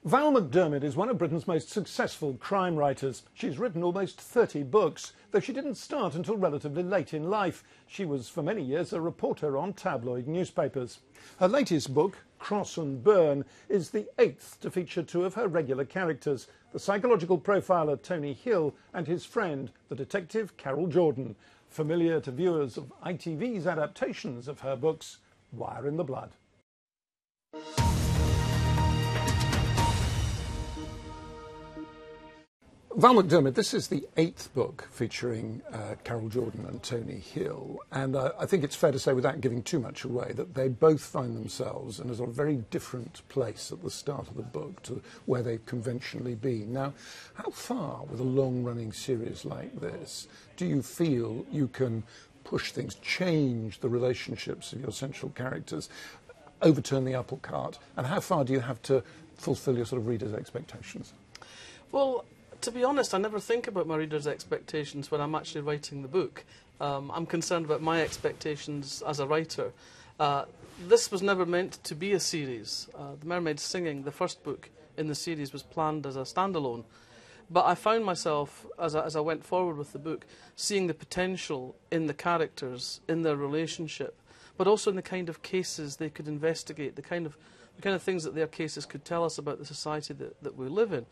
Val McDermid is one of Britain's most successful crime writers. She's written almost 30 books, though she didn't start until relatively late in life. She was for many years a reporter on tabloid newspapers. Her latest book, Cross and Burn, is the 8th to feature two of her regular characters, the psychological profiler Tony Hill and his friend, the detective Carol Jordan, familiar to viewers of ITV's adaptations of her books, Wire in the Blood. Val McDermid, this is the 8th book featuring Carol Jordan and Tony Hill, and I think it's fair to say, without giving too much away, that they both find themselves in a sort of very different place at the start of the book to where they've conventionally been. Now, how far, with a long-running series like this, do you feel you can push things, change the relationships of your central characters, overturn the apple cart, and how far do you have to fulfil your sort of readers' expectations? Well, to be honest, I never think about my readers' expectations when I'm actually writing the book. I'm concerned about my expectations as a writer. This was never meant to be a series. The Mermaid Singing, the first book in the series, was planned as a standalone. But I found myself, as I went forward with the book, seeing the potential in the characters, in their relationship, but also in the kind of cases they could investigate, the kind of things that their cases could tell us about the society that we live in.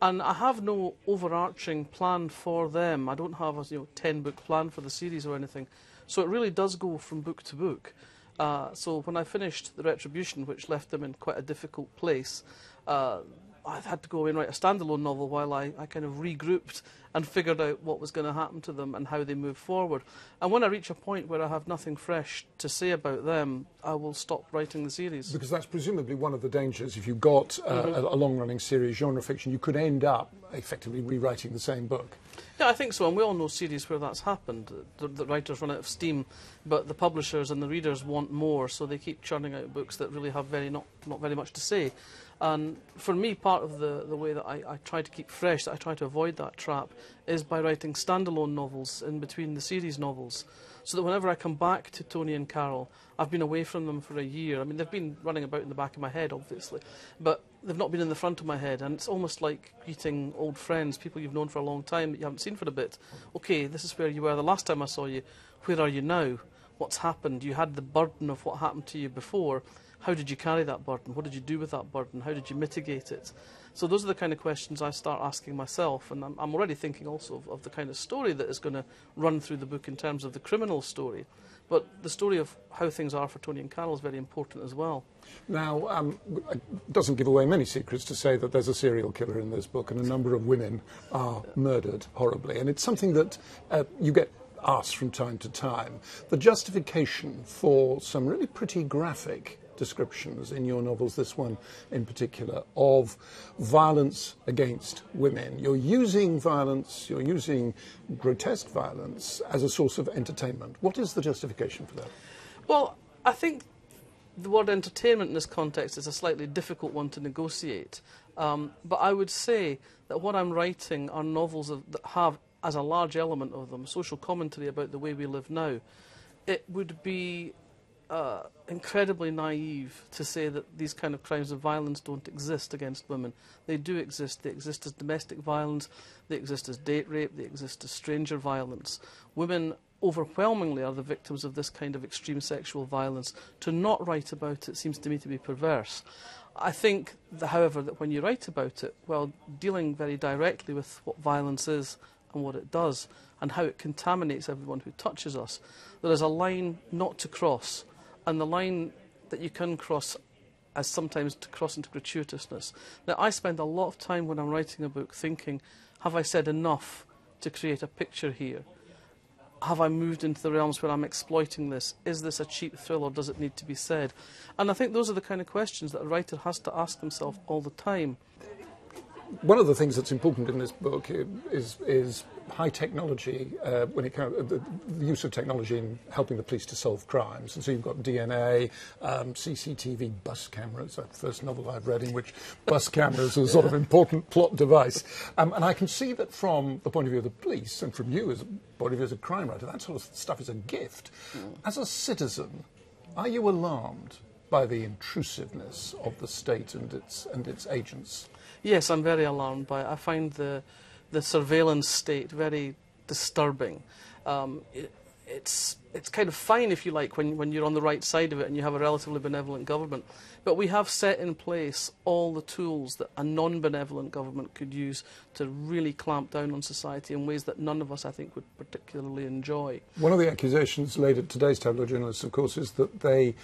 And I have no overarching plan for them. I don't have a 10-book plan for the series or anything. So it really does go from book to book. So when I finished The Retribution, which left them in quite a difficult place, I had to go away and write a standalone novel while I kind of regrouped and figured out what was going to happen to them and how they move forward. And when I reach a point where I have nothing fresh to say about them, I will stop writing the series. Because that's presumably one of the dangers. If you've got a long-running series, genre fiction, you could end up effectively rewriting the same book. Yeah, I think so, and we all know series where that's happened. The writers run out of steam, but the publishers and the readers want more, so they keep churning out books that really have not very much to say. And for me, part of the way that I try to keep fresh, that I try to avoid that trap, is by writing standalone novels in between the series novels, so that whenever I come back to Tony and Carol, I've been away from them for a year. I mean, they've been running about in the back of my head, obviously, but they've not been in the front of my head, and it's almost like greeting old friends, people you've known for a long time that you haven't seen for a bit. Okay, this is where you were the last time I saw you. Where are you now? What's happened? You had the burden of what happened to you before. How did you carry that burden? What did you do with that burden? How did you mitigate it? So those are the kind of questions I start asking myself, and I'm already thinking also of the kind of story that is going to run through the book in terms of the criminal story. But the story of how things are for Tony and Carol is very important as well. Now, it doesn't give away many secrets to say that there's a serial killer in this book, and a number of women are murdered horribly. And it's something that you get asked from time to time. The justification for some really pretty graphic descriptions in your novels, this one in particular, of violence against women. You're using violence, you're using grotesque violence as a source of entertainment. What is the justification for that? Well, I think the word entertainment in this context is a slightly difficult one to negotiate. But I would say that what I'm writing are novels that have, as a large element of them, social commentary about the way we live now. It would be incredibly naive to say that these kind of crimes of violence don't exist against women. They do exist. They exist as domestic violence, they exist as date rape, they exist as stranger violence. Women overwhelmingly are the victims of this kind of extreme sexual violence. To not write about it seems to me to be perverse. I think, however, that when you write about it, while dealing very directly with what violence is and what it does and how it contaminates everyone who touches us, there is a line not to cross. And the line that you can cross as sometimes to cross into gratuitousness. Now, I spend a lot of time when I'm writing a book thinking, have I said enough to create a picture here? Have I moved into the realms where I'm exploiting this? Is this a cheap thrill, or does it need to be said? And I think those are the kind of questions that a writer has to ask himself all the time. One of the things that's important in this book is high technology, when it comes the use of technology in helping the police to solve crimes. And so you've got DNA, CCTV, bus cameras. That's the first novel I've read in which bus cameras are a sort of important plot device. And I can see that from the point of view of the police and from you as a point of view as a crime writer, that sort of stuff is a gift. As a citizen, are you alarmed by the intrusiveness of the state and its agents? Yes, I'm very alarmed by it. I find the surveillance state very disturbing. It's kind of fine, if you like, when you're on the right side of it and you have a relatively benevolent government. But we have set in place all the tools that a non-benevolent government could use to really clamp down on society in ways that none of us, I think, would particularly enjoy. One of the accusations laid at today's tabloid journalists, of course, is that they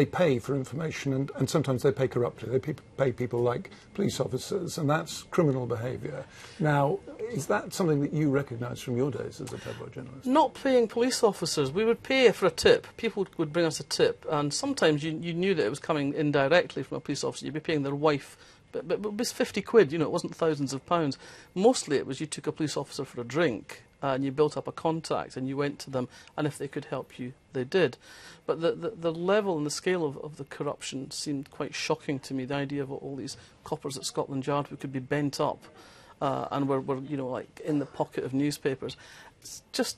pay for information, and sometimes they pay corruptly. They pay people like police officers, and that's criminal behaviour. Now, is that something that you recognise from your days as a tabloid journalist? Not paying police officers. We would pay for a tip. People would bring us a tip, and sometimes you knew that it was coming indirectly from a police officer. You'd be paying their wife, but it was 50 quid, you know, it wasn't thousands of pounds. Mostly it was you took a police officer for a drink, and you built up a contact, and you went to them, and if they could help you, they did. But the level and the scale of the corruption seemed quite shocking to me, the idea of all these coppers at Scotland Yard who could be bent up and were, you know, like in the pocket of newspapers. It's just,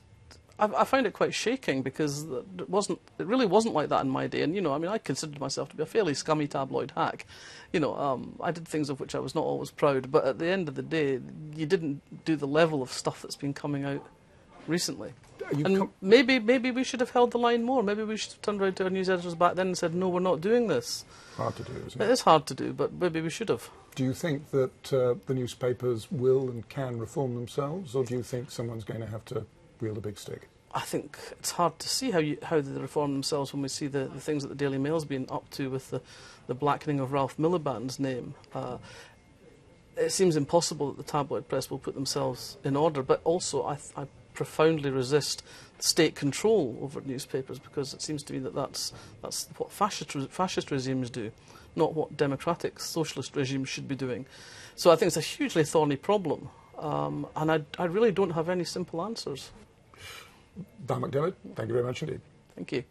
I find it quite shaking, because it really wasn't like that in my day. And, you know, I mean, I considered myself to be a fairly scummy tabloid hack. You know, I did things of which I was not always proud, but at the end of the day, you didn't do the level of stuff that's been coming out recently. And maybe we should have held the line more. Maybe we should have turned around to our news editors back then and said, no, we're not doing this. Hard to do, isn't it? It is hard to do, but maybe we should have. Do you think that the newspapers will and can reform themselves, or do you think someone's going to have to wield a big stick? I think it's hard to see how they reform themselves when we see the things that the Daily Mail's been up to with the blackening of Ralph Miliband's name. It seems impossible that the tabloid press will put themselves in order, but also I profoundly resist state control over newspapers, because it seems to me that that's what fascist regimes do, not what democratic socialist regimes should be doing. So I think it's a hugely thorny problem, and I really don't have any simple answers. Val McDermid, thank you very much indeed. Thank you.